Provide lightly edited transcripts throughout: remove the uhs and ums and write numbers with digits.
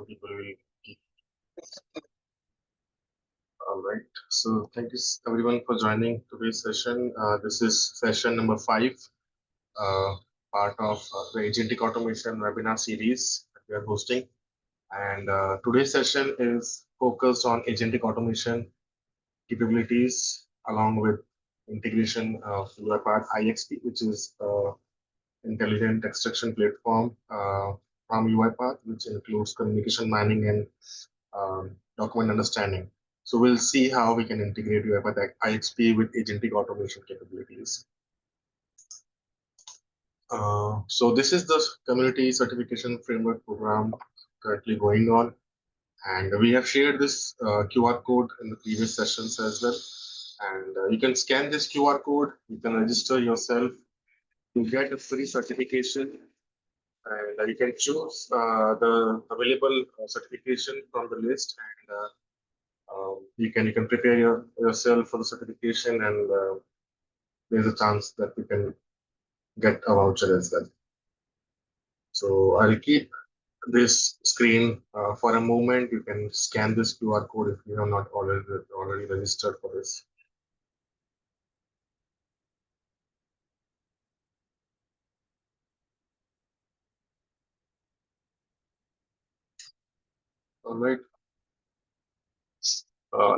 people will. All right. So thank you everyone for joining today's session. This is session number 5, uh, part of the Agentic Automation webinar series that we are hosting. And today's session is focused on Agentic Automation capabilities along with integration of UiPath IXP, which is intelligent extraction platform from UiPath, which includes communication mining and document understanding. So we'll see how we can integrate UiPath IXP with agentic automation capabilities. So this is the community certification framework program currently going on. And we have shared this QR code in the previous sessions as well. And you can scan this QR code, you can register yourself to get a free certification, and you can choose the available certification from the list, and you can prepare yourself for the certification, and there's a chance that you can get a voucher as well. So I'll keep this screen for a moment. You can scan this QR code if you have not already registered for this. All right.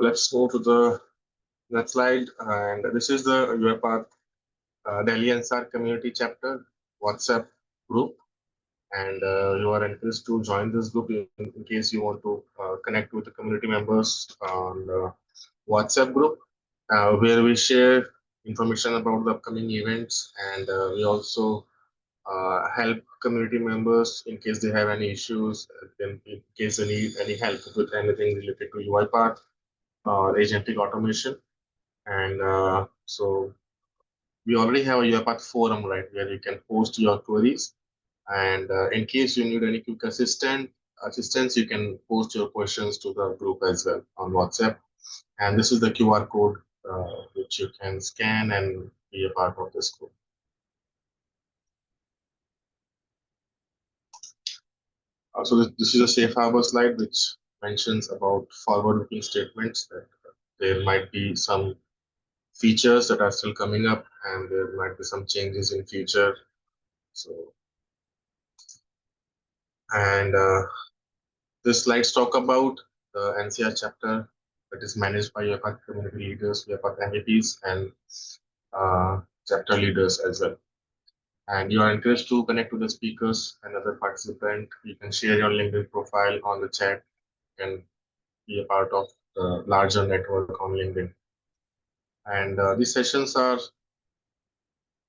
Let's go to the next slide. And this is the UiPath Delhi NCR community chapter WhatsApp group. And you are encouraged to join this group in case you want to connect with the community members on the WhatsApp group, where we share information about the upcoming events, and we also help community members in case they have any issues, in case they need any help with anything related to UiPath or agentic automation. And so we already have a UiPath forum, right, where you can post your queries. And in case you need any quick assistance, you can post your questions to the group as well on WhatsApp. And this is the QR code which you can scan and be a part of this group. So this is a safe harbor slide which mentions about forward-looking statements that there might be some features that are still coming up, and there might be some changes in future. So, and this slides talk about the NCR chapter that is managed by UiPath community leaders, UiPath MVPs, and chapter leaders as well. And you are encouraged to connect to the speakers and other participants. You can share your LinkedIn profile on the chat. You can be a part of the larger network on LinkedIn. And these sessions are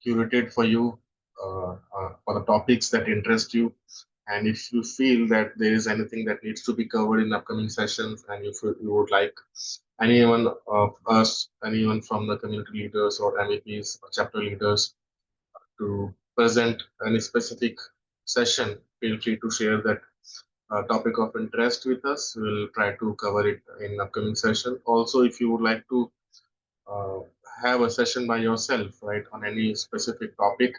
curated for you for the topics that interest you. And if you feel that there is anything that needs to be covered in upcoming sessions, and you would like anyone of us, anyone from the community leaders or MVPs or chapter leaders to present any specific session, feel free to share that topic of interest with us. We'll try to cover it in upcoming session. Also, if you would like to uh, have a session by yourself, right, on any specific topic,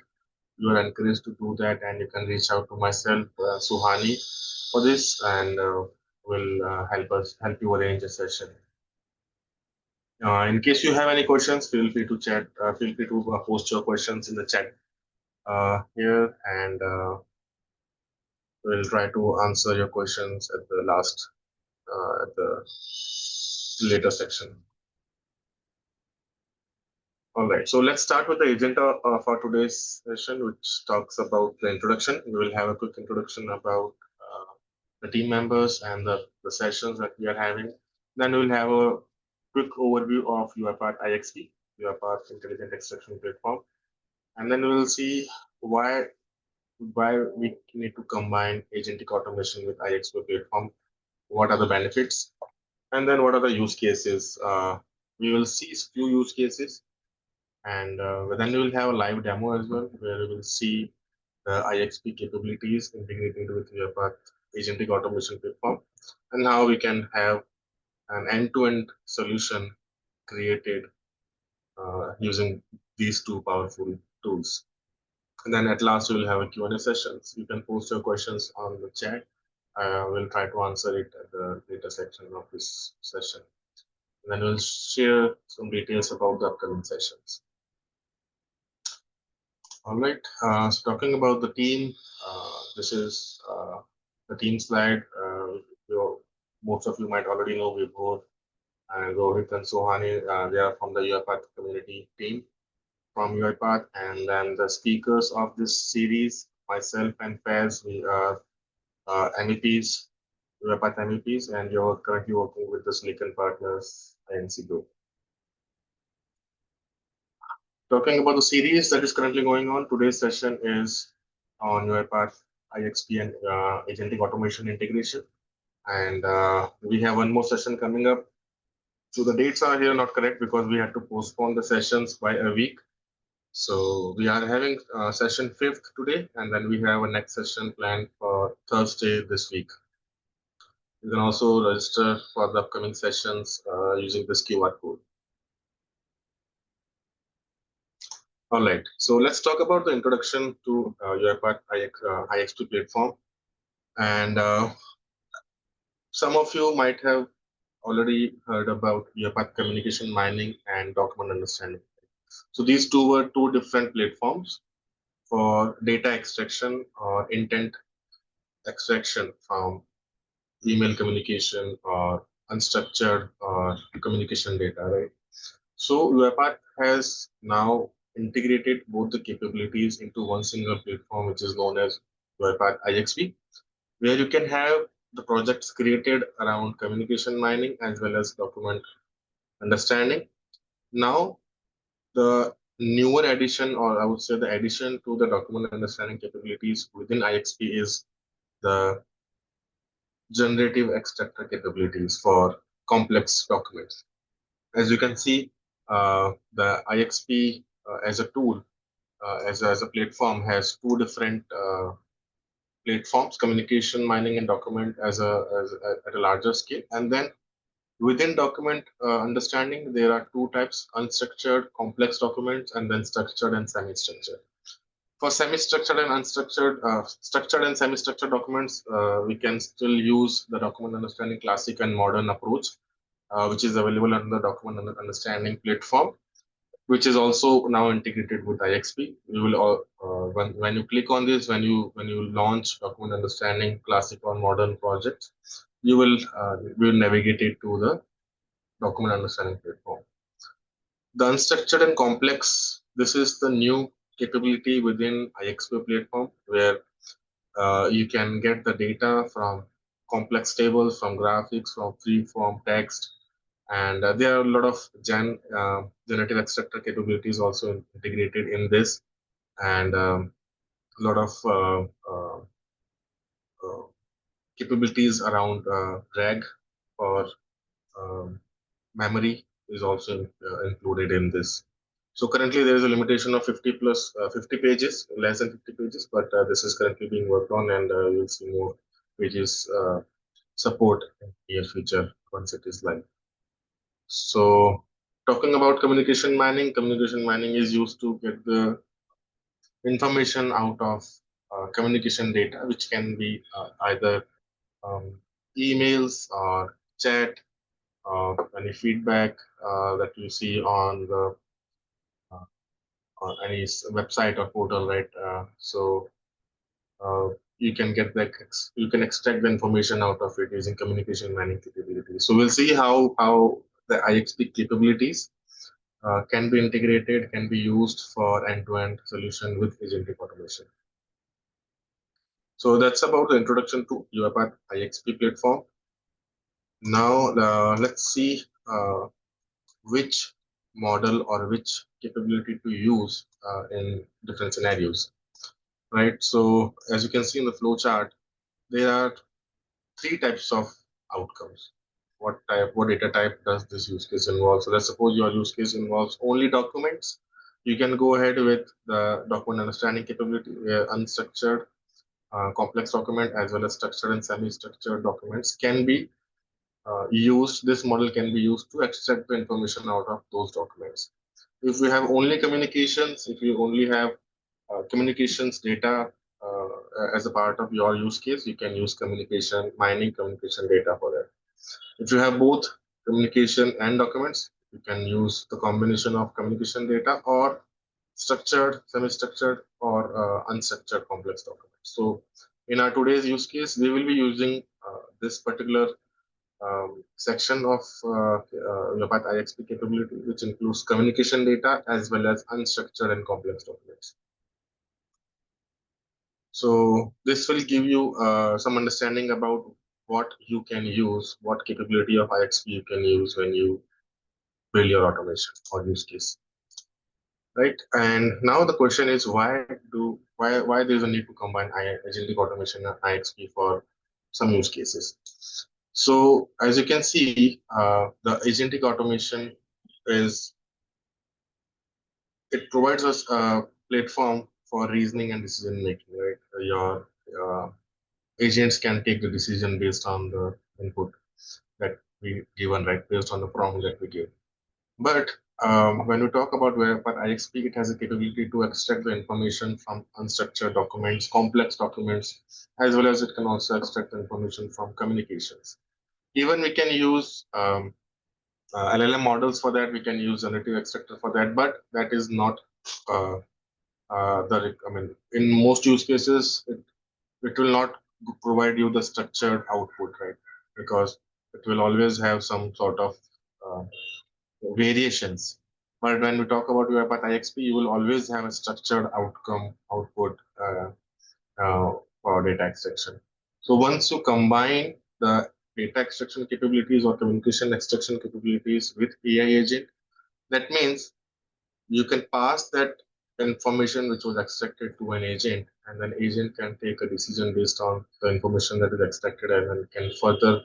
you are encouraged to do that, and you can reach out to myself, Suhani, for this, and will help you arrange a session. In case you have any questions, feel free to chat. Feel free to post your questions in the chat here, and we'll try to answer your questions at the last, at the later section. All right, so let's start with the agenda for today's session, which talks about the introduction. We will have a quick introduction about the team members and the sessions that we are having. Then we'll have a quick overview of UiPath IXP, UiPath Intelligent Extraction Platform. And then we'll see why we need to combine agentic automation with IXP platform. What are the benefits? And then what are the use cases? We will see few use cases, and then we will have a live demo as well, where we will see the IXP capabilities integrated with UiPath agentic automation platform, and how we can have an end-to-end solution created using these two powerful tools. And then at last, we will have a Q&A sessions. You can post your questions on the chat, I will try to answer it at the later section of this session. And then we'll share some details about the upcoming sessions. All right. So talking about the team, this is the team slide. Most of you might already know Vibhor and Rohit and Sohani. They are from the UiPath community team from UiPath. And then the speakers of this series, myself and Faz, we are MEPs, UiPath MEPs, and you're currently working with the Silicon Partners INC group. Talking about the series that is currently going on, today's session is on UiPath IXP and agentic automation integration. And we have one more session coming up. So the dates are here not correct because we had to postpone the sessions by a week. So we are having session 5th today, and then we have a next session planned for Thursday this week. You can also register for the upcoming sessions using this QR code. All right, so let's talk about the introduction to UiPath IXP platform. And some of you might have already heard about UiPath communication mining and document understanding. So these two were two different platforms for data extraction or intent extraction from email communication or unstructured or communication data, right? So UiPath has now integrated both the capabilities into one single platform, which is known as UiPath IXP, where you can have the projects created around communication mining as well as document understanding. Now, the newer addition, or I would say the addition to the document understanding capabilities within IXP is the generative extractor capabilities for complex documents. As you can see, the IXP as a tool, as a platform, has two different platforms: communication mining and document at a larger scale. And then within document understanding, there are two types: unstructured, complex documents, and then structured and semi-structured. For semi-structured and unstructured, structured and semi-structured documents, we can still use the document understanding classic and modern approach, which is available on the document understanding platform, which is also now integrated with IXP. You will when you click on this, when you launch document understanding classic or modern projects, you will navigate it to the document understanding platform. The unstructured and complex, this is the new capability within IXP platform where you can get the data from complex tables, from graphics, from free form text, and there are a lot of generative extractor capabilities also integrated in this, and a lot of uh, capabilities around drag or um, memory is also included in this. So currently there is a limitation of 50 pages, less than 50 pages, but this is currently being worked on, and you'll see more pages support in near future once it is live. So talking about communication mining is used to get the information out of communication data, which can be either emails or chat, any feedback that you see on the uh, on any website or portal, right? So you can get you can extract the information out of it using communication mining capabilities. So we'll see how the IXP capabilities can be integrated, can be used for end-to-end solution with agentic automation. So that's about the introduction to UiPath IXP platform. Now let's see which model or which capability to use in different scenarios, right? So as you can see in the flow chart, there are three types of outcomes. What data type does this use case involve? So let's suppose your use case involves only documents. You can go ahead with the document understanding capability where unstructured, complex document as well as structured and semi-structured documents can be used. This model can be used to extract the information out of those documents. If you have only communications, if you only have communications data as a part of your use case, you can use mining communication data for that. If you have both communication and documents, you can use the combination of communication data or structured, semi-structured, or unstructured complex documents. So in our today's use case, we will be using this particular section of UiPath IXP capability, which includes communication data as well as unstructured and complex documents. So this will give you some understanding about what you can use, what capability of IXP you can use when you build your automation or use case, right? And now the question is why there is a need to combine agentic automation and IXP for some use cases. So as you can see, the agentic automation is it provides us a platform for reasoning and decision making, right? Your agents can take the decision based on the input that we given, right, based on the prompt that we give. But when we talk about UiPath IXP, it has a capability to extract the information from unstructured documents, complex documents, as well as it can also extract the information from communications. Even we can use LLM models for that. We can use generative extractor for that, but that is not uh, I mean, in most use cases, it will not provide you the structured output, right? Because it will always have some sort of uh, variations. But when we talk about UiPath IXP, you will always have a structured output for data extraction. So once you combine the data extraction capabilities or communication extraction capabilities with AI agent, that means you can pass that information which was extracted to an agent, and then agent can take a decision based on the information that is extracted, and then can further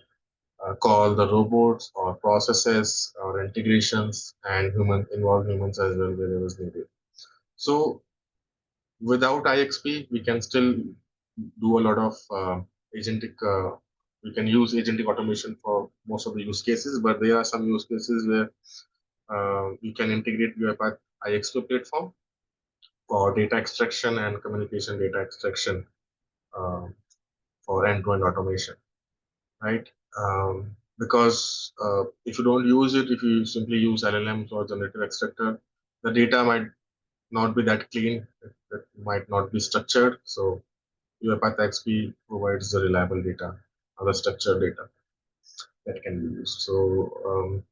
call the robots or processes or integrations and involve humans as well wherever is needed. So without IXP, we can still do a lot of agentic. We can use agentic automation for most of the use cases, but there are some use cases where you can integrate your IXP platform for data extraction and communication data extraction uh, for end-to-end automation, right? Because if you don't use it, if you simply use LLMs or generative extractor, the data might not be that clean. It might not be structured. So UiPath XP provides the reliable data or the structured data that can be used. So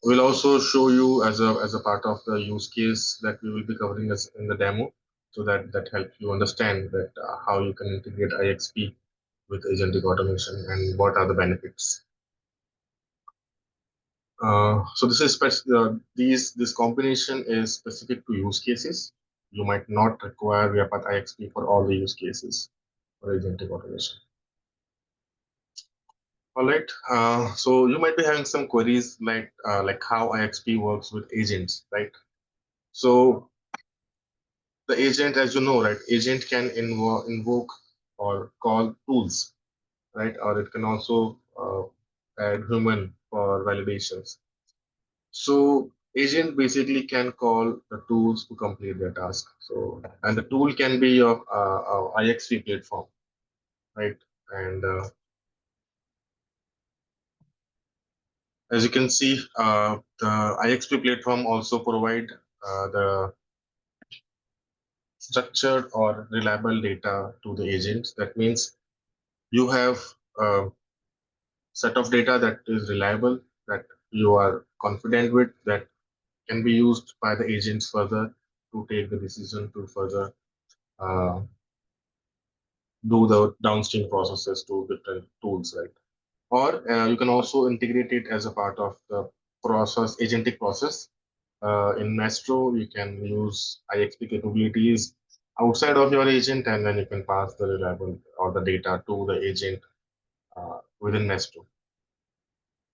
we'll also show you as a part of the use case that we will be covering as in the demo, so that helps you understand that how you can integrate IXP with agentic automation and what are the benefits. So this is this combination is specific to use cases. You might not require UiPath IXP for all the use cases for agentic automation. All right. So you might be having some queries like how IXP works with agents, right? So the agent, as you know, right, agent can invoke or call tools, right? Or it can also add human for validations. So agent basically can call the tools to complete their task. So and the tool can be of IXP platform, right? And as you can see, the IXP platform also provide the structured or reliable data to the agents. That means you have a set of data that is reliable, that you are confident with, that can be used by the agents further to take the decision to further uh, do the downstream processes to different tools, right? Or you can also integrate it as a part of the agentic process. In Mastro, you can use IXP capabilities outside of your agent, and then you can pass the reliable or the data to the agent within Mastro.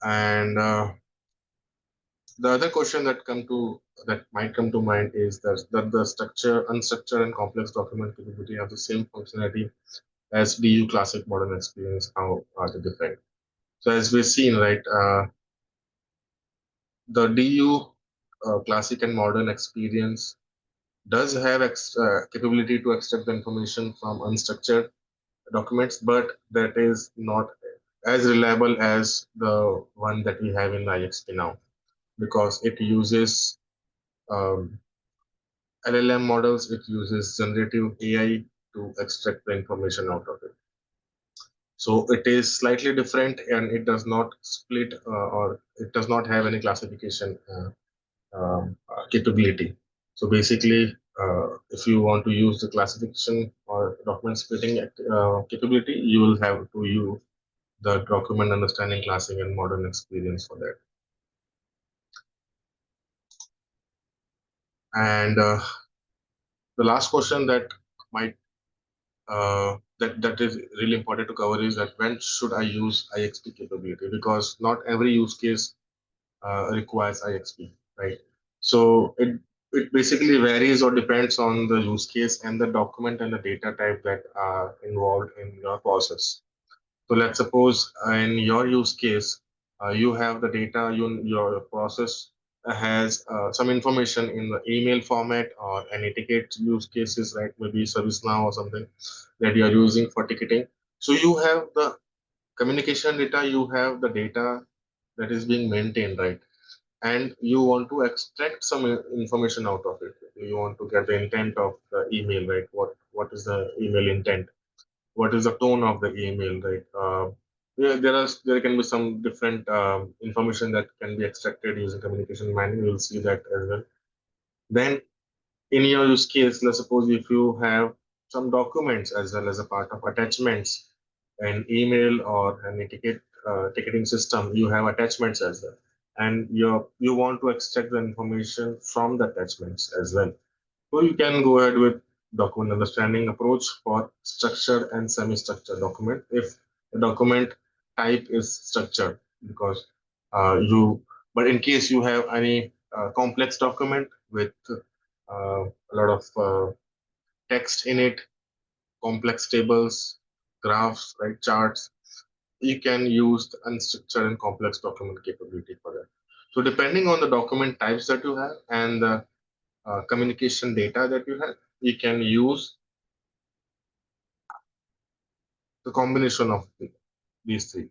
And the other question that might come to mind is that the unstructured and complex document capability have the same functionality as DU classic modern experience. How are they different? So as we've seen, right, the DU classic and modern experience, does have capability to extract the information from unstructured documents, but that is not as reliable as the one that we have in the IXP now, because it uses um, LLM models, it uses generative AI to extract the information out of it. So it is slightly different, and it does not split or it does not have any classification capability. So basically, if you want to use the classification or document splitting capability, you will have to use the document understanding, classing, and modern experience for that. And the last question that might that is really important to cover is that when should I use IXP capability? Because not every use case requires IXP, right? So it basically varies or depends on the use case and the document and the data type that are involved in your process. So let's suppose in your use case, you have the data, your process has some information in the email format or any ticket use cases, right? Maybe ServiceNow or something that you are using for ticketing. So you have the communication data, you have the data that is being maintained, right? And you want to extract some information out of it. You want to get the intent of the email, right? What is the email intent? What is the tone of the email, right? There can be some different information that can be extracted using communication mining. You'll see that as well. Then in your use case, let's suppose if you have some documents as well as a part of attachments, an email or an ticketing system, you have attachments as well, and you want to extract the information from the attachments as well. So you can go ahead with document understanding approach for structured and semi-structured document if the document type is structured, because you but in case you have any complex document with a lot of text in it, complex tables, graphs, right, charts, you can use the unstructured and complex document capability for that. So depending on the document types that you have and the communication data that you have, you can use the combination of these three,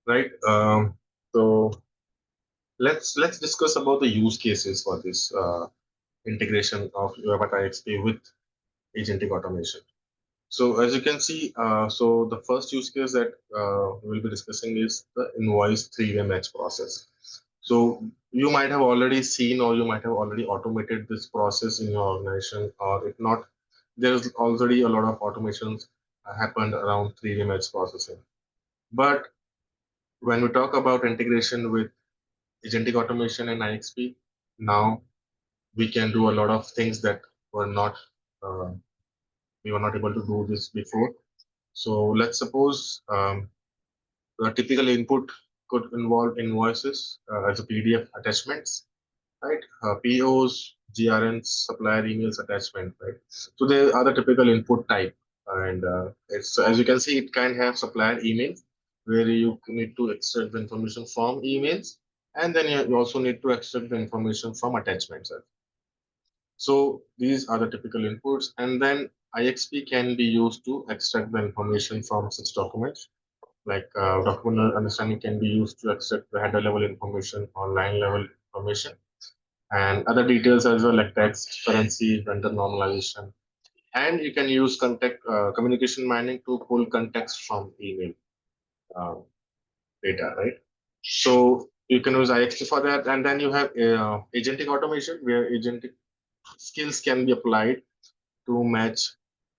right? So let's discuss about the use cases for this integration of UiPath IXP with agentic automation. So as you can see, so the first use case that we'll be discussing is the invoice three-way match process. So you might have already seen or you might have already automated this process in your organization, or if not, there's already a lot of automations happened around three-way match processing. But when we talk about integration with agentic automation and IXP, now we can do a lot of things that were not uh, we were not able to do this before. So let's suppose the typical input could involve invoices as a PDF attachments, right? POs, GRNs, supplier emails attachment, right? So there are the typical input type, and it's as you can see, it can have supplier emails where you need to extract the information from emails, and then you also need to extract the information from attachments. So these are the typical inputs, and then IXP can be used to extract the information from such documents. Like document understanding can be used to extract the header level information or line level information and other details as well, like text, currency, vendor normalization. And you can use communication mining to pull context from email uh, data, right? So you can use IXP for that, and then you have agentic automation, where agentic skills can be applied to match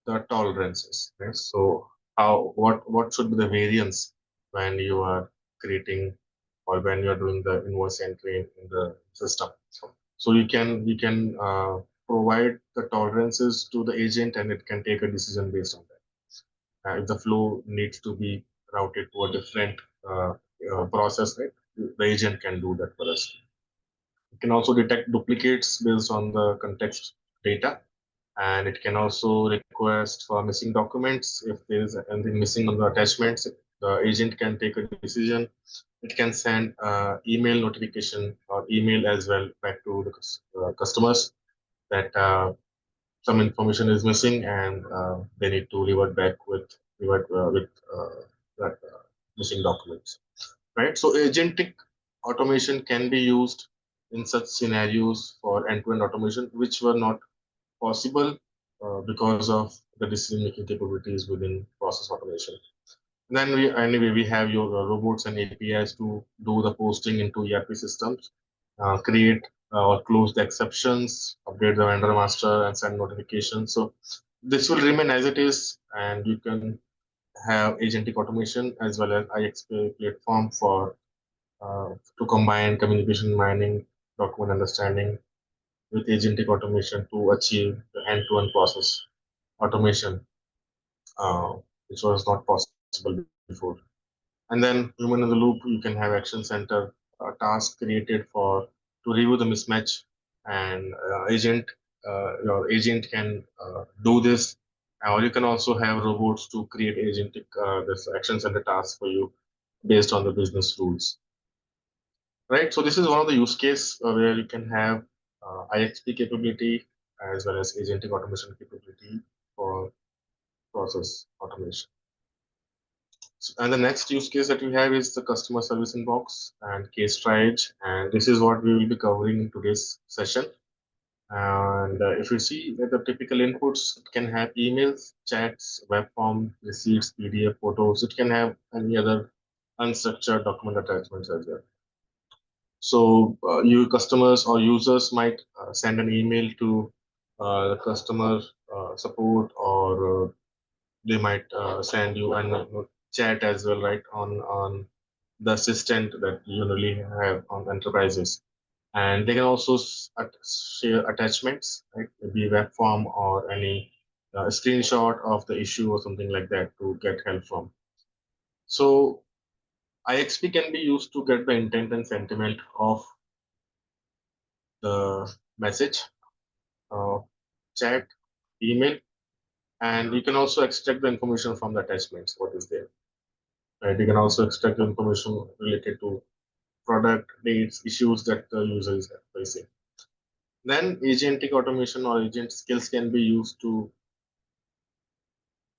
the tolerances. Right? So how what should be the variance when you are creating or when you are doing the invoice entry in the system? So you can provide the tolerances to the agent, and it can take a decision based on that. If the flow needs to be routed to a different process, right? The agent can do that for us. It can also detect duplicates based on the context data, and it can also request for missing documents. If there is anything missing on the attachments, the agent can take a decision. It can send email notification or email as well back to the customers that some information is missing, and they need to revert back with that missing documents, right? So agentic automation can be used in such scenarios for end-to-end automation, which were not possible because of the decision-making capabilities within process automation. Then we have your robots and APIs to do the posting into ERP systems, create or close the exceptions, update the vendor master, and send notifications. So this will remain as it is, and you can have agentic automation as well as IXP platform for to combine communication mining, document understanding with agentic automation to achieve the end-to-end process automation, uh, which was not possible before. And then human in the loop, you can have action center task created for to review the mismatch, and your agent can do this, or you can also have robots to create agentic this action center task for you based on the business rules, right? So this is one of the use case where you can have IXP capability as well as agentic automation capability for process automation. And the next use case that we have is the customer service inbox and case triage. And this is what we will be covering in today's session. And if you see that the typical inputs, it can have emails, chats, web form, receipts, PDF, photos. It can have any other unstructured document attachments as well. So you customers or users might send an email to the customer support, or they might send you a chat as well, right, on the assistant that you usually have on enterprises. And they can also share attachments, right, maybe web form or any screenshot of the issue or something like that to get help from. So IXP can be used to get the intent and sentiment of the message, uh, chat, email, and you can also extract the information from the attachments, what is there. Right? You can also extract the information related to product dates, issues that the user is facing. Then agentic automation or agent skills can be used to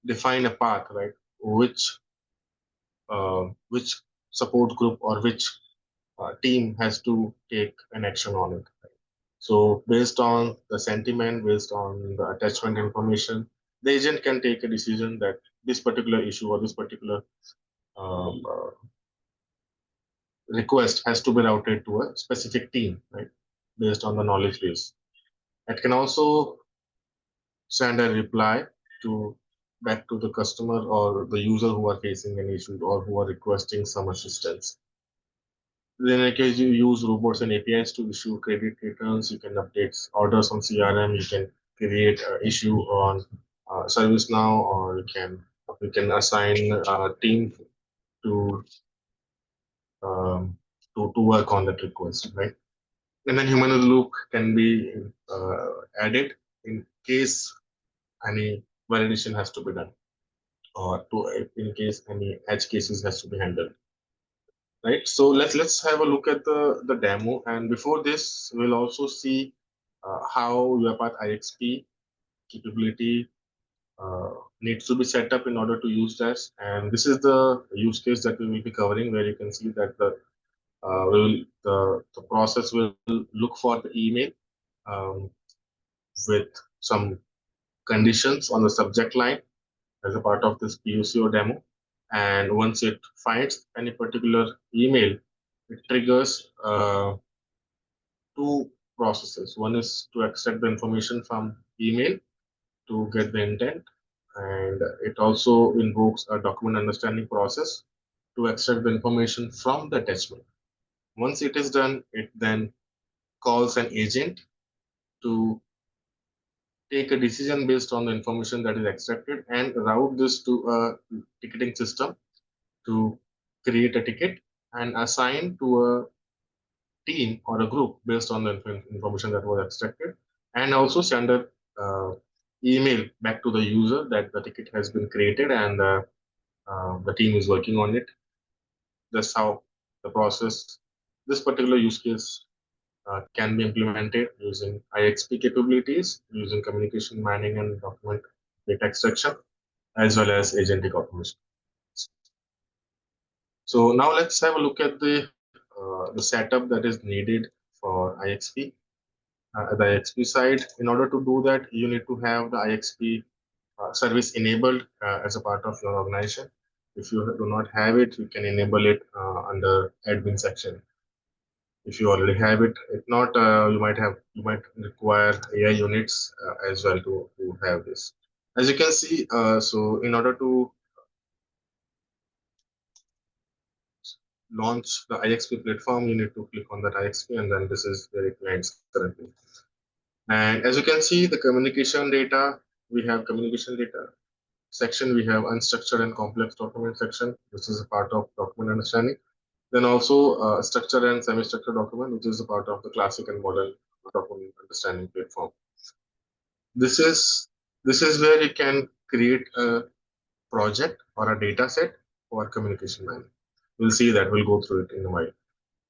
define a path, right? Which support group or which team has to take an action on it. Right? So based on the sentiment, based on the attachment information, the agent can take a decision that this particular issue or this particular um, uh, request has to be routed to a specific team, right? Based on the knowledge base. It can also send a reply to back to the customer or the user who are facing an issue or who are requesting some assistance. Then, in case you use robots and APIs to issue credit returns, you can update orders on CRM. You can create an issue on ServiceNow, or you can assign a team to to work on that request, right? And then human in the loop can be added in case any validation has to be done, or in case any edge cases has to be handled, right? So let's have a look at the demo, and before this we'll also see how UiPath IXP capability needs to be set up in order to use this. And this is the use case that we will be covering, where you can see that the process will look for the email um, with some conditions on the subject line as a part of this POC or demo. And once it finds any particular email, it triggers two processes. One is to extract the information from email to get the intent, and it also invokes a document understanding process to extract the information from the attachment. Once it is done, it then calls an agent to take a decision based on the information that is extracted and route this to a ticketing system to create a ticket and assign to a team or a group based on the information that was extracted, and also send a email back to the user that the ticket has been created and the team is working on it. That's how the process, this particular use case can be implemented using IXP capabilities, using communication mining and document data extraction, as well as agentic automation. So now let's have a look at the setup that is needed for IXP. At the IXP side, in order to do that, you need to have the IXP service enabled as a part of your organization. If you do not have it, you can enable it under admin section. If you already have it, if not, you might require AI units as well to have this. As you can see, so in order to launch the IXP platform, you need to click on that IXP, and then this is where it lands currently. And as you can see, the communication data, we have communication data section, we have unstructured and complex document section. This is a part of document understanding. Then also structured and semi-structured document, which is a part of the classic and modern document understanding platform. This is where you can create a project or a data set for communication mining. We'll see that. We'll go through it in a while.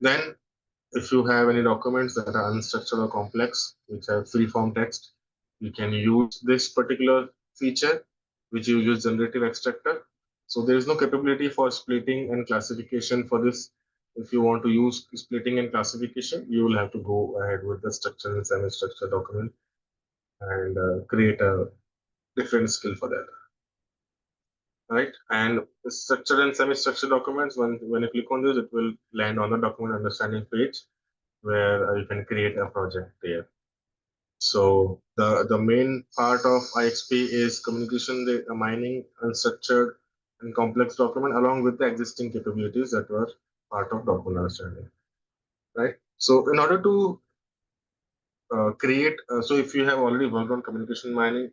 Then, if you have any documents that are unstructured or complex, which have free-form text, you can use this particular feature, which uses generative extractor. So there is no capability for splitting and classification for this. If you want to use splitting and classification, you will have to go ahead with the structured and semi-structured document and create a different skill for that. Right, and the structured and semi-structured documents, when you click on this, it will land on the document understanding page where you can create a project there. So the main part of IXP is communication data mining, unstructured and complex document, along with the existing capabilities that were part of document understanding. Right. So in order to create, so if you have already worked on communication mining,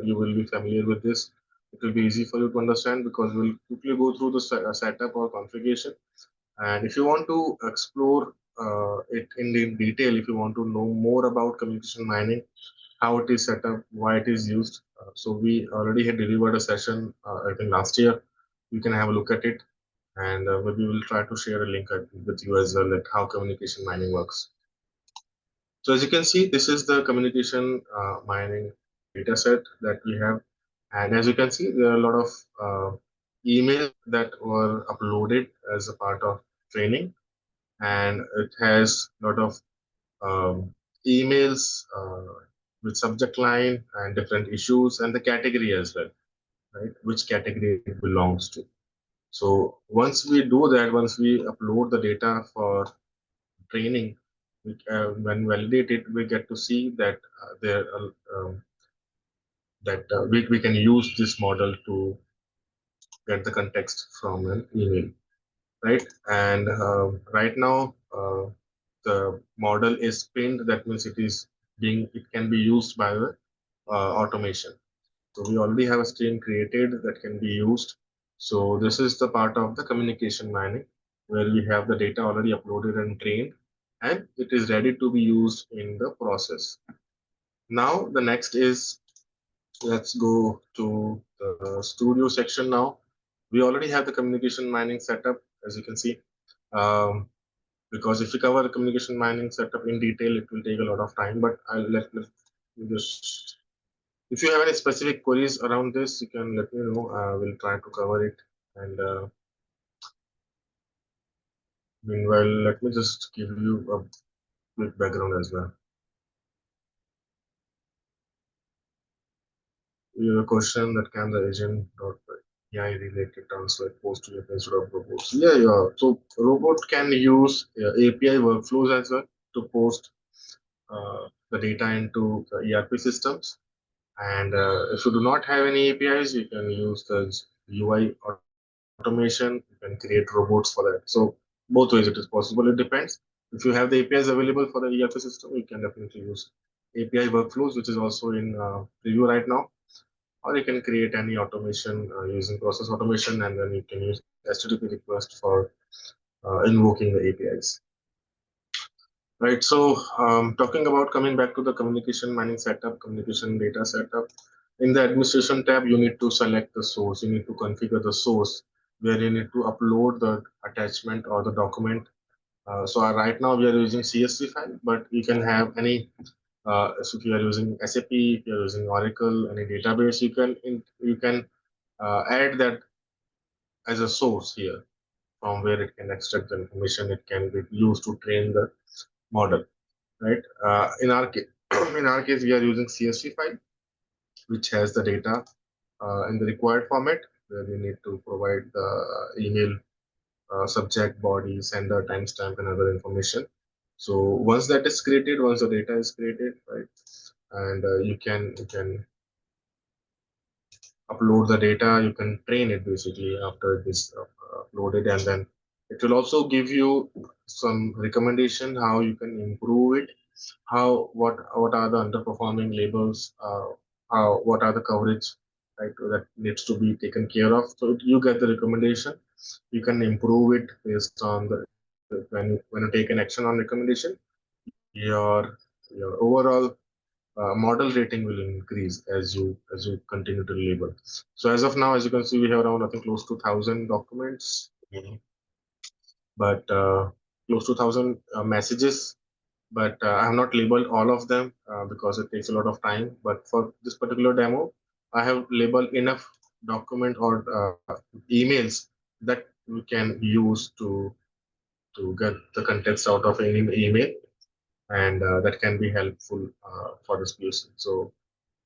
you will be familiar with this. It will be easy for you to understand because we'll quickly go through the setup or configuration. And if you want to explore it in detail, if you want to know more about communication mining, how it is set up, why it is used, so we already had delivered a session, I think last year. You can have a look at it, and maybe we'll try to share a link with you as well at how communication mining works. So as you can see, this is the communication mining data set that we have. And as you can see, there are a lot of emails that were uploaded as a part of training. And it has a lot of emails with subject line and different issues and the category as well, right? Which category it belongs to. So once we do that, once we upload the data for training, when validated, we get to see that we can use this model to get the context from an email, right? And right now, the model is pinned. That means it can be used by the automation. So we already have a stream created that can be used. So this is the part of the communication mining where we have the data already uploaded and trained, and it is ready to be used in the process. Now the next is, let's go to the studio section now. We already have the communication mining setup, as you can see. Because if you cover the communication mining setup in detail, it will take a lot of time, but let me just, if you have any specific queries around this, you can let me know. We'll try to cover it. And meanwhile, let me just give you a quick background as well. You have a question that can the agent dot AI related translate post to your instead of robots? Yeah, yeah. So robot can use API workflows as well to post the data into the ERP systems. And if you do not have any APIs, you can use the UI automation. You can create robots for that. So both ways it is possible. It depends. If you have the APIs available for the ERP system, you can definitely use API workflows, which is also in preview right now. Or you can create any automation using process automation, and then you can use HTTP request for invoking the APIs. Right. So talking about coming back to the communication mining setup, communication data setup, in the administration tab, you need to select the source. You need to configure the source where you need to upload the attachment or the document So right now we are using CSV file, but you can have any. So if you are using SAP, if you are using Oracle, any database, you can add that as a source here from where it can extract the information. It can be used to train the model, right? In our case, in our case, we are using CSV file, which has the data in the required format, where we need to provide the email subject, body, sender, timestamp, and other information. So once that is created, once the data is created, right, and you can upload the data, you can train it basically after this uploaded, and then it will also give you some recommendation how you can improve it, how what are the underperforming labels, how what are the coverage, right, that needs to be taken care of. So you get the recommendation, you can improve it based on the when you take an action on recommendation, your overall model rating will increase as you continue to label. So as of now, as you can see, we have around I think close to 1,000 documents, but close to 1,000 messages. But I have not labeled all of them because it takes a lot of time. But for this particular demo, I have labeled enough document or emails that we can use to get the context out of any email, and that can be helpful for this person. So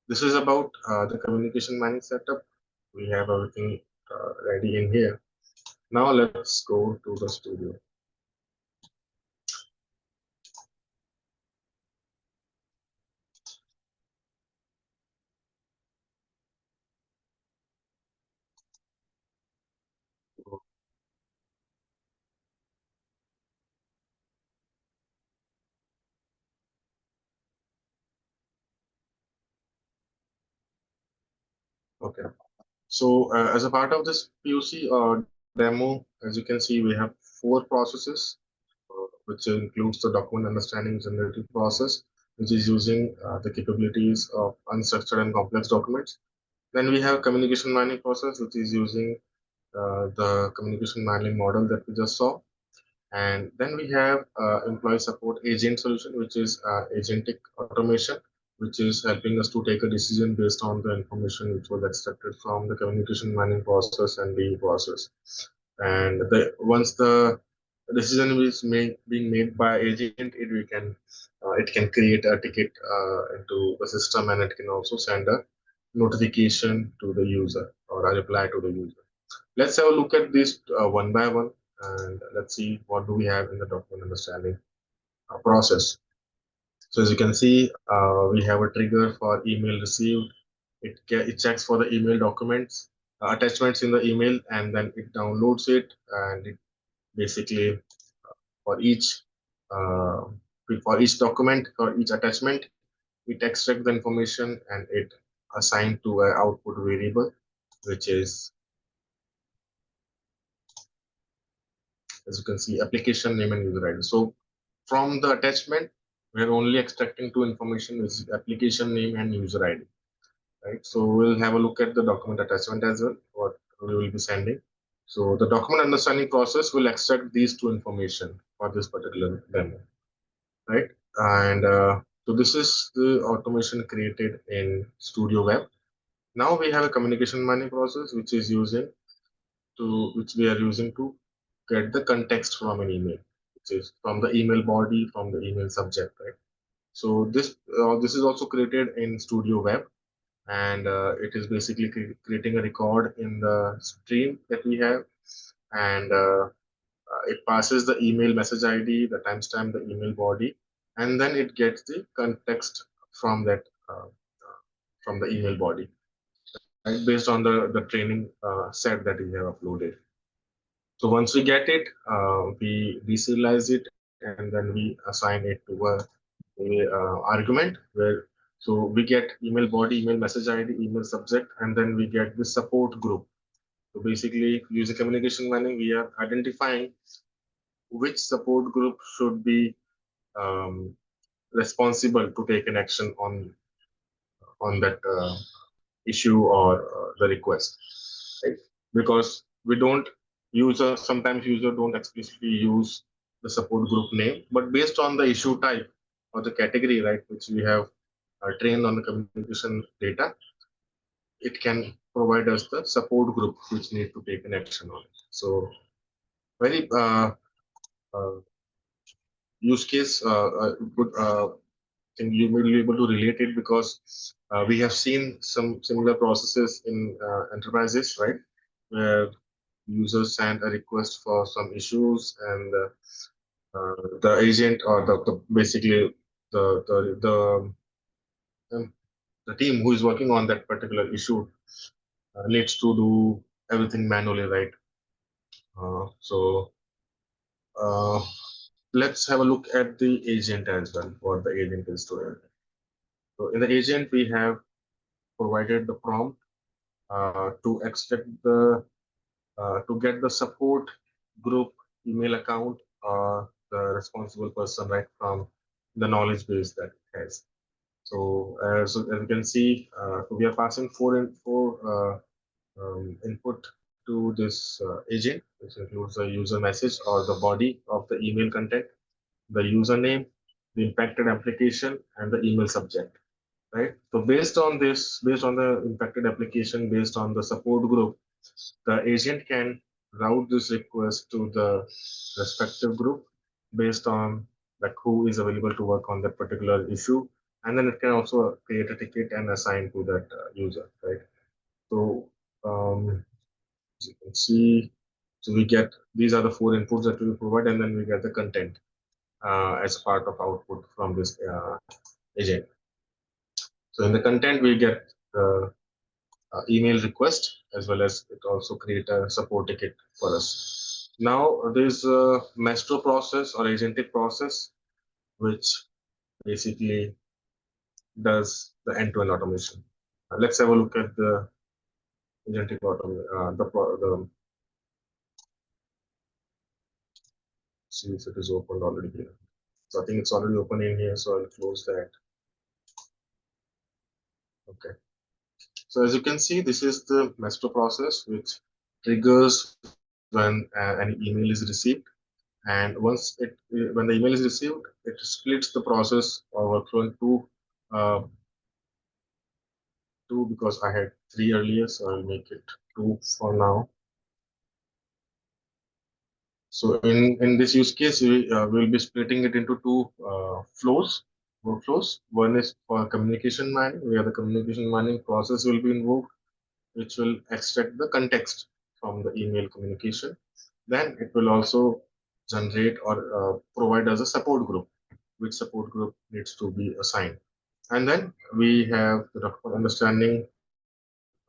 this is about the communication mining setup. We have everything ready in here. Now let's go to the studio. Okay. So as a part of this POC demo, as you can see, we have 4 processes, which includes the document understanding generative process, which is using the capabilities of unstructured and complex documents. Then we have communication mining process, which is using the communication mining model that we just saw. And then we have employee support agent solution, which is agentic automation, which is helping us to take a decision based on the information which was extracted from the communication mining process and the process. And once the decision is being made by agent, it can create a ticket into the system, and it can also send a notification to the user or a reply to the user. Let's have a look at this one by one, and let's see what do we have in the document understanding process. So as you can see, we have a trigger for email received. It checks for the email documents, attachments in the email, and then it downloads it, and it basically for each uh, for each document, for each attachment, it extracts the information and it assigned to an output variable, which is, as you can see, application name and user ID. So from the attachment, we are only extracting 2 information, which is application name and user ID, right? So we'll have a look at the document attachment as well, what we will be sending. So the document understanding process will extract these 2 information for this particular demo, right? And so this is the automation created in Studio Web. Now we have a communication mining process, which we are using to get the context from an email, which is from the email body, from the email subject, right? So this is also created in Studio Web, and it is basically creating a record in the stream that we have, and it passes the email message ID, the timestamp, the email body, and then it gets the context from that from the email body, right, based on the training set that we have uploaded. So once we get it, we deserialize it, and then we assign it to a argument where, so we get email body, email message ID, email subject, and then we get the support group. So basically, using communication mining, we are identifying which support group should be um, responsible to take an action on that issue or the request, right? Because we don't user sometimes user don't explicitly use the support group name, but based on the issue type or the category, right, which we have trained on the communication data, it can provide us the support group which need to take an action on it. So very uh, use case good thing you will be able to relate it because we have seen some similar processes in enterprises, right, where users send a request for some issues and the agent or the basically um, the team who is working on that particular issue needs to do everything manually, right? So uh, let's have a look at the agent as well, what the agent is doing. So in the agent, we have provided the prompt to extract the to get the support group email account or the responsible person, right, from the knowledge base that it has. So as you can see, we are passing four input to this agent, which includes the user message or the body of the email content, the username, the impacted application, and the email subject. Right. So based on this, based on the impacted application, based on the support group, the agent can route this request to the respective group based on like who is available to work on that particular issue, and then it can also create a ticket and assign to that user, right? So as you can see, so we get these are the four inputs that we provide, and then we get the content as part of output from this agent. So in the content, we get the email request as well as it also create a support ticket for us. Now there's a maestro process or agentic process, which basically does the end-to-end automation. Let's have a look at the agentic automation. See if it is opened already here. So I think it's already open in here, so I'll close that. Okay. So as you can see, this is the maestro process, which triggers when an email is received. And once when the email is received, it splits the process or workflow into two because I had three earlier, so I'll make it two for now. So in this use case, we will be splitting it into two workflows. One is for communication mining, where the communication mining process will be invoked, which will extract the context from the email communication. Then it will also generate or provide us a support group, which support group needs to be assigned. And then we have the document understanding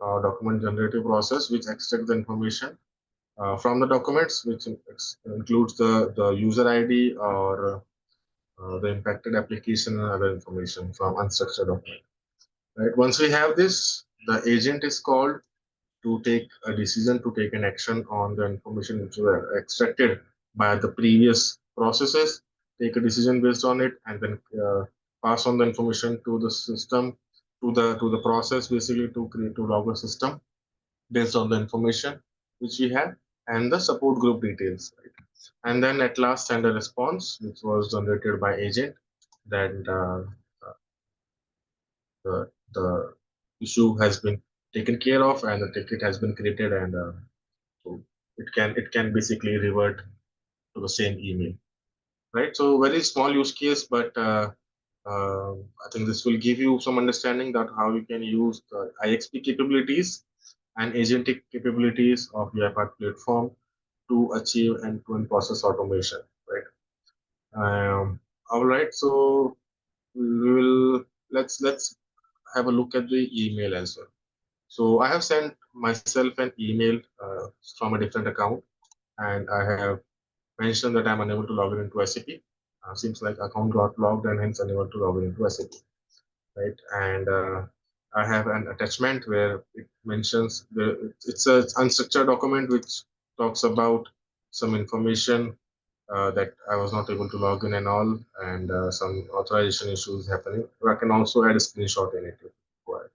document generative process, which extracts the information from the documents, which includes the user ID or the impacted application and other information from unstructured document. Right. Once we have this, the agent is called to take a decision, to take an action on the information which were extracted by the previous processes, take a decision based on it, and then pass on the information to the system, to the process, basically to create to log a system based on the information which we have and the support group details. Right? And then at last send a response which was generated by agent that the issue has been taken care of and the ticket has been created and so it can basically revert to the same email, right? So very small use case, but I think this will give you some understanding that how you can use the IXP capabilities and agentic capabilities of the UiPath platform to achieve end-to-end process automation, right? All right, so we will let's have a look at the email as well. So I have sent myself an email from a different account, and I have mentioned that I'm unable to log in into SAP. Seems like account got logged and hence unable to log in into SAP, right? And I have an attachment where it mentions it's an unstructured document which talks about some information that I was not able to log in and all, and some authorization issues happening. I can also add a screenshot in it if required,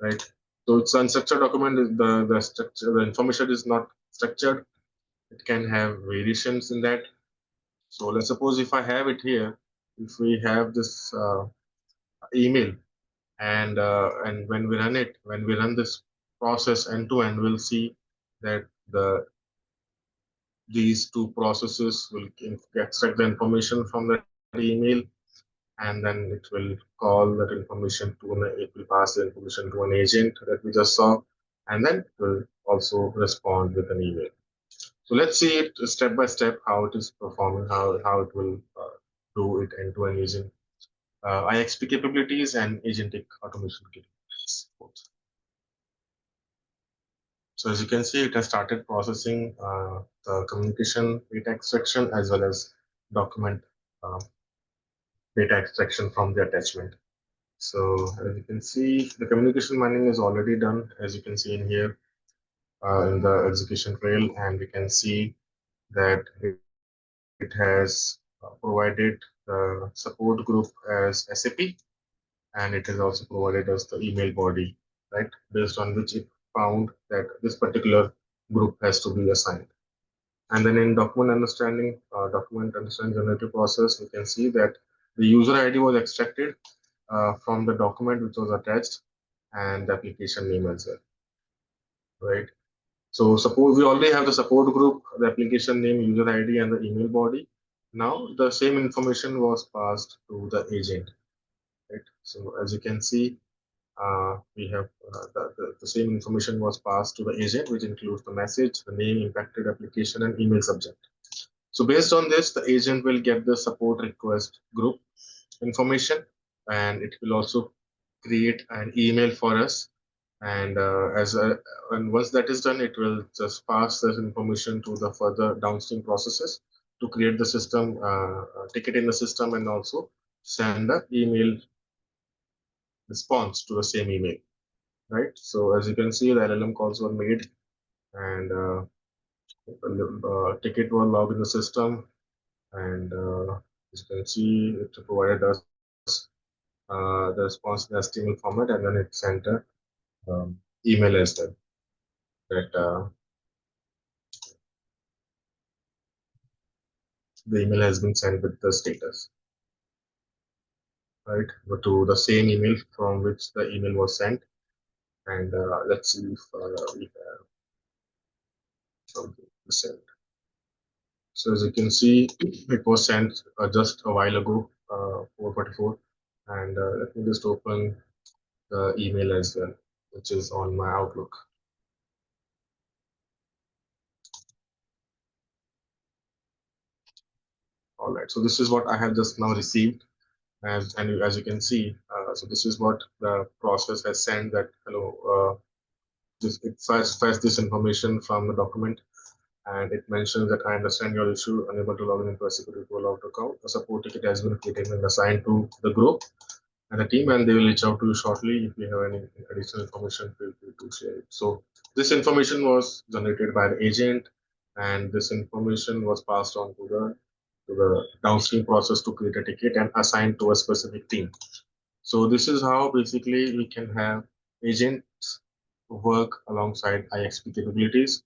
right? So it's unstructured document. The structure, the information is not structured. It can have variations in that. So let's suppose if I have it here, if we have this email, and when we run this process end to end, we'll see that these two processes will extract the information from that email, and then it will call that information to it will pass the information to an agent that we just saw, and then it will also respond with an email. So let's see it step by step how it is performing, how it will do it end to end using IXP capabilities and agentic automation capabilities both. So as you can see, it has started processing the communication data extraction as well as document uh, data extraction from the attachment. So as you can see, the communication mining is already done, as you can see in here in the execution trail, and we can see that it has provided the support group as SAP, and it has also provided us the email body, right, based on which it found that this particular group has to be assigned. And then in document understanding generative process, we can see that the user ID was extracted from the document which was attached and the application name as well, right? So suppose we already have the support group, the application name, user ID, and the email body. Now the same information was passed to the agent, right? So as you can see, we have the same information was passed to the agent, which includes the message, the name, impacted application, and email subject. So based on this, the agent will get the support request group information, and it will also create an email for us. And once that is done, it will just pass this information to the further downstream processes to create the system ticket in the system, and also send the email response to the same email. Right. So as you can see, the LLM calls were made, and ticket were logged in the system, and as you can see, it provided us the response in HTML format, and then it sent a email as well that the email has been sent with the status, right, but to the same email from which the email was sent. And let's see if we have something to send. So as you can see, it was sent just a while ago, 4:44, and let me just open the email as well, which is on my Outlook. All right, so this is what I have just now received, and as you can see, so this is what the process has sent, that hello, it fetched this information from the document, and it mentions that I understand your issue, unable to log in into a security rollout account. A support ticket has been created and assigned to the group and the team, and they will reach out to you shortly. If you have any additional information, feel free to share it. So this information was generated by the agent, and this information was passed on to the downstream process to create a ticket and assigned to a specific team. So this is how basically we can have agents work alongside IXP capabilities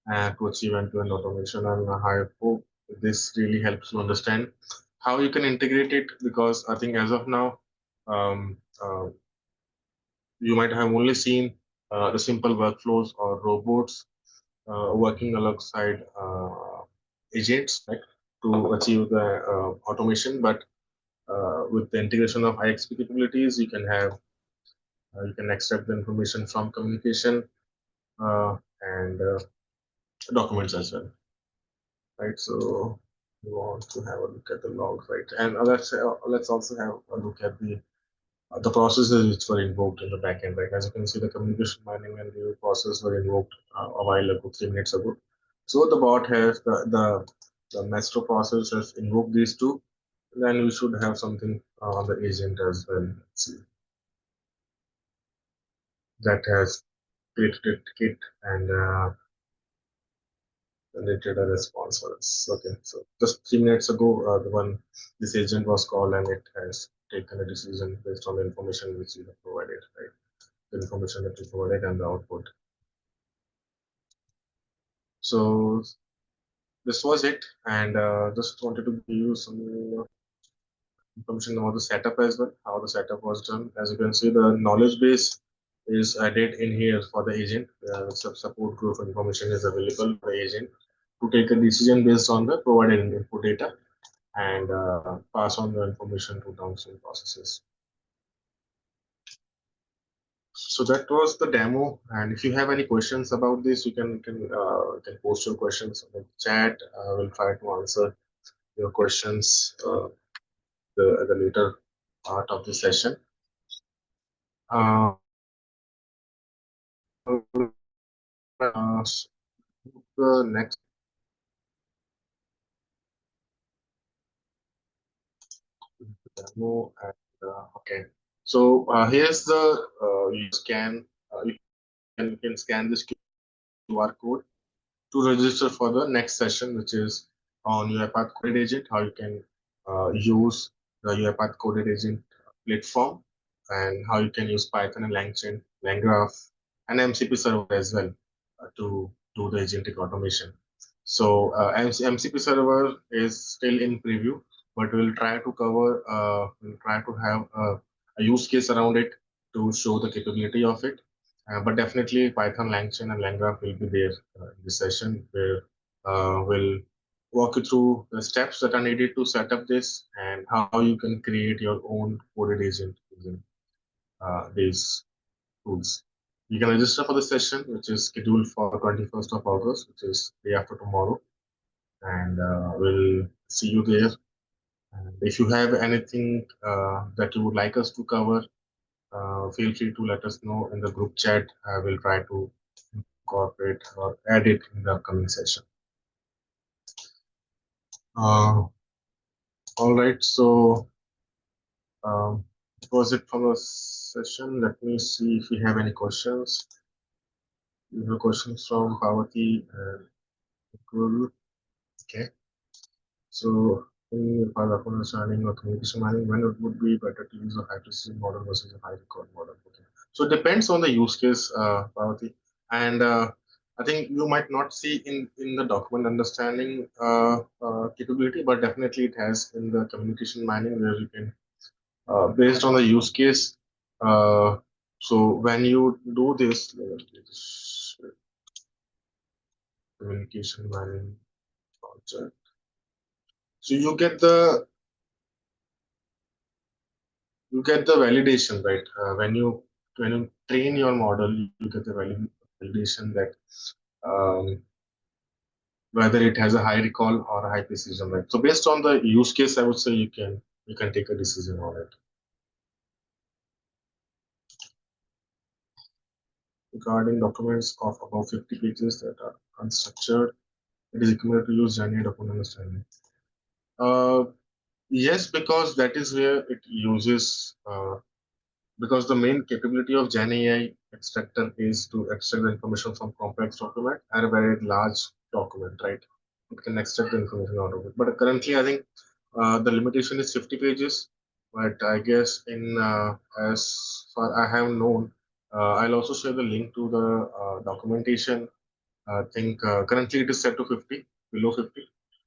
to achieve end-to-end automation. And I hope this really helps you understand how you can integrate it, because I think as of now, um, uh, you might have only seen the simple workflows or robots working alongside agents, right, to achieve the automation. But with the integration of IXP capabilities, you can extract the information from communication and documents as well, right? So we want to have a look at the logs, right? And let's also have a look at the processes which were invoked in the backend, right? As you can see, the communication mining and review process were invoked a while ago, 3 minutes ago. So the bot has the master process has invoked these two. Then we should have something on the agent as well. Let's see, that has created a ticket and generated a response for us. Okay, so just 3 minutes ago, this agent was called, and it has taken a decision based on the information which we have provided, right? The information that we provided and the output. So this was it, and just wanted to give you some information about the setup as well, how the setup was done. As you can see, the knowledge base is added in here for the agent. Support group information is available for the agent to take a decision based on the provided input data and pass on the information to downstream processes. So that was the demo, and if you have any questions about this, you can post your questions in the chat. We'll try to answer your questions at the later part of the session. Uh, the next demo, and okay. So here's the you scan. You can scan this QR code to register for the next session, which is on UiPath Coded Agent, how you can use the UiPath Coded Agent platform, and how you can use Python and LangChain, LangGraph, and MCP server as well to do the agentic automation. So MCP server is still in preview, but we'll try to have a use case around it to show the capability of it. But definitely Python, LangChain, and LangGraph will be there in this session where we'll walk you through the steps that are needed to set up this and how you can create your own coded agent using these tools. You can register for the session, which is scheduled for 21st of August, which is day after tomorrow, and we'll see you there. And if you have anything that you would like us to cover, feel free to let us know in the group chat. I will try to incorporate or add it in the upcoming session. All right, so that was it for the session. Let me see if we have any questions. We have questions from Pavati and Guru. Okay, so for understanding or communication mining, when it would be better to use a high precision model versus a high record model? Okay, so it depends on the use case, Pavati, and I think you might not see in the document understanding capability, but definitely it has in the communication mining where you can based on the use case. Uh, so when you do this, communication mining project, so you get the validation, right? When you train your model, you get the validation that um, whether it has a high recall or a high precision, right? So based on the use case, I would say you can take a decision on it. Regarding documents of about 50 pages that are unstructured, it is recommended to use Jani document understanding. Uh, yes, because that is where it uses because the main capability of Gen AI extractor is to extract the information from complex document and a very large document, right? It can extract the information out of it. But currently, I think the limitation is 50 pages. But I guess as far I have known, I'll also share the link to the documentation. I think currently it is set to 50, below 50,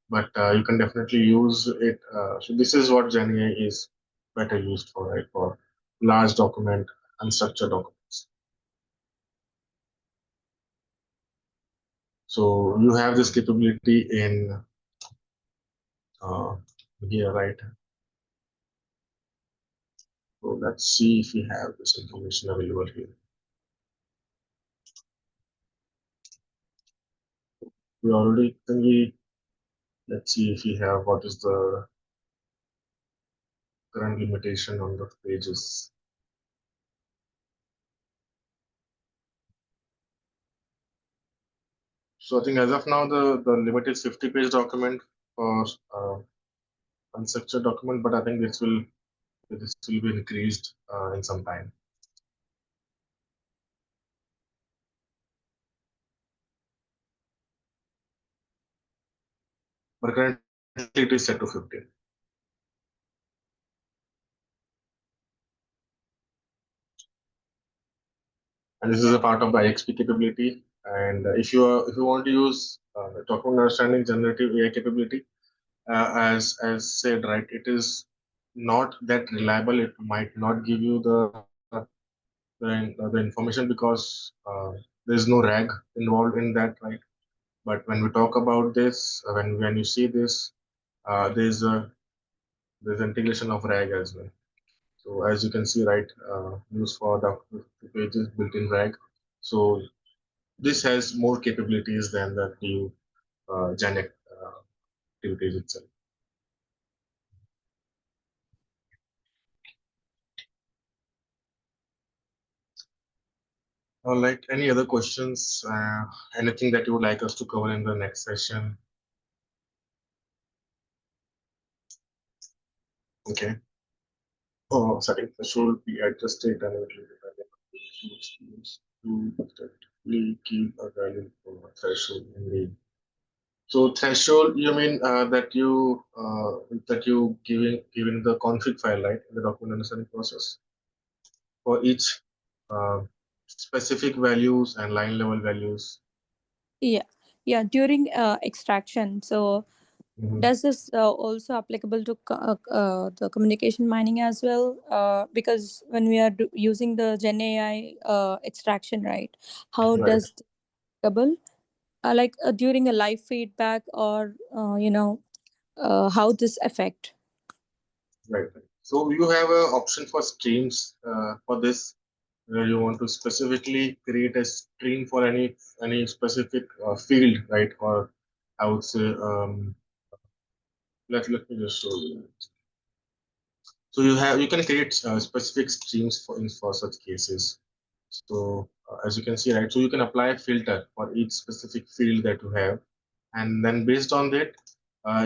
but you can definitely use it. So this is what GenAI is better used for, right? For large document, unstructured documents. So you have this capability in uh, here, right? So let's see if we have this information available here. We already can we let's see if we have what is the current limitation on the pages. So I think as of now the limit is 50-page document for unstructured document, but I think this will be increased in some time. But currently it is set to 50. And this is a part of the IXP capability. And if you want to use document understanding generative AI capability, as said, right, it is not that reliable. It might not give you the information because there is no RAG involved in that, right? But when we talk about this, when you see this, there's integration of RAG as well. So as you can see, right, use for the pages built-in RAG. So this has more capabilities than the new Janek activities itself. All right. Any other questions? Anything that you would like us to cover in the next session? Okay. Oh, setting should be adjusted dynamically depending on the use to effectively keep a value for a threshold in the. So threshold, you mean that you giving the config file, right, in the document understanding process for each uh, specific values and line level values. Yeah, yeah, during extraction. So Mhm. does this also applicable to the communication mining as well? Because when we are using the Gen AI extraction, right? How Right, does this applicable? Like during a live feedback, or how this affect? right. So you have an option for streams for this, where you want to specifically create a stream for any specific field, right? Or I would say, let me just show you. So you can create specific streams for such cases. So as you can see, right, so you can apply a filter for each specific field that you have, and then based on that,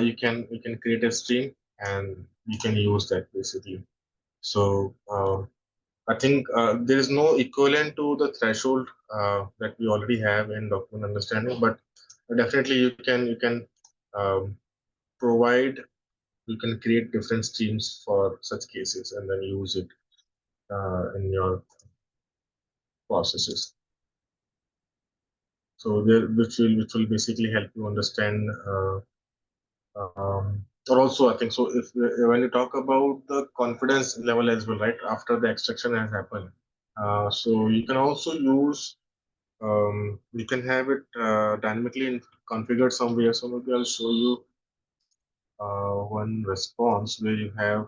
you can create a stream and you can use that basically. So I think there is no equivalent to the threshold that we already have in document understanding, but definitely you can um, provide you can create different streams for such cases and then use it in your processes. So there, which will basically help you understand. Or also, I think so. If when you talk about the confidence level as well, right after the extraction has happened, so you can also use you can have it dynamically configured somewhere. So maybe I'll show you one response where you have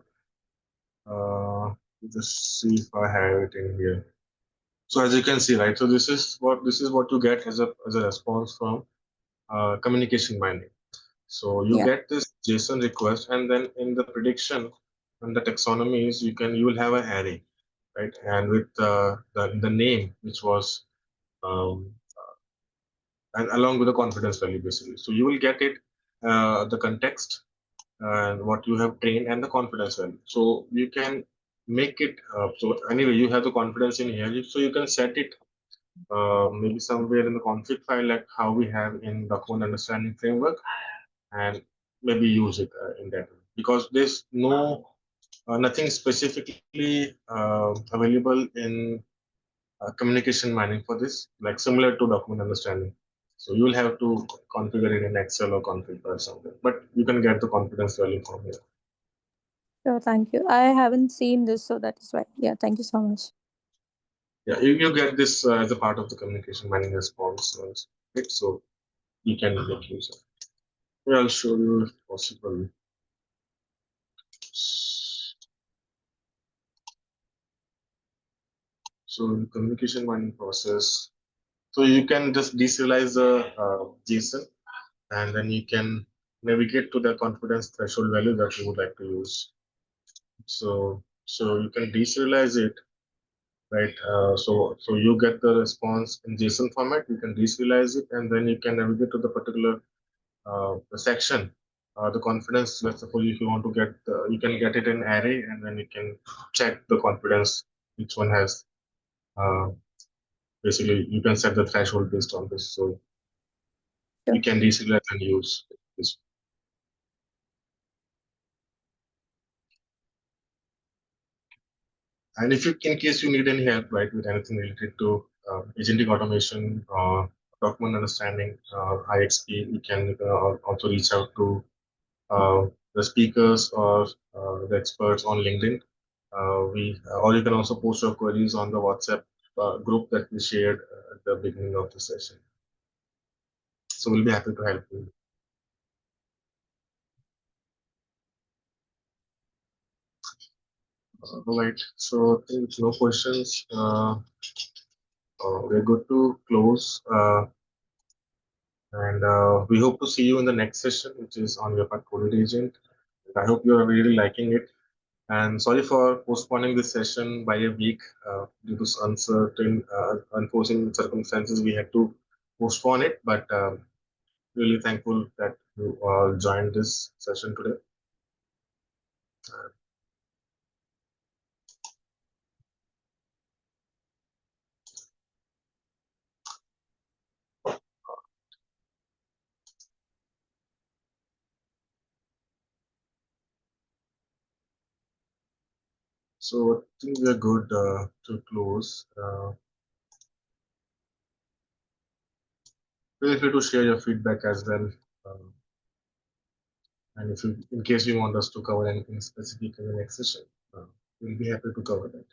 just see if I have it in here. So as you can see, right, so this is what you get as a response from communication mining. So you Yeah, get this JSON request, and then in the prediction and the taxonomies, you will have an array, right, and with the name which was um, and along with the confidence value basically. So you will get it the context and what you have trained and the confidence value. So you can make it so anyway you have the confidence in here, so you can set it maybe somewhere in the config file like how we have in document understanding framework, and maybe use it in that because there's nothing specifically available in communication mining for this, like similar to document understanding. So you'll have to configure it in Excel or config or something, but you can get the confidence value from here. sure. Thank you. I haven't seen this, so that is why. Yeah, thank you so much. Yeah, you get this as a part of the communication mining response, right? So you can make use of it. Yeah, I'll show you if possible. So in communication mining process, so you can just deserialize the JSON, and then you can navigate to the confidence threshold value that you would like to use. So you can deserialize it, right? So you get the response in JSON format. You can deserialize it, and then you can navigate to the particular the section. The confidence. Let's suppose if you want to get, you can get it in array, and then you can check the confidence which one has. Uh, Basically, you can set the threshold based on this. So Sure. you can deserialize and use this. And if you, in case you need any help, right, with anything related to agentic automation, document understanding IXP, you can also reach out to the speakers or the experts on LinkedIn. Or you can also post your queries on the WhatsApp group that we shared at the beginning of the session. So we'll be happy to help you. All right. So I think no questions. We're good to close. And we hope to see you in the next session, which is on your coded agent. I hope you're really liking it. And sorry for postponing this session by a week due to uncertain, unforeseen circumstances. We had to postpone it, but really thankful that you all joined this session today. So I think we are good to close. Feel free to share your feedback as well. And if you, in case you want us to cover anything specific in the next session, we'll be happy to cover that.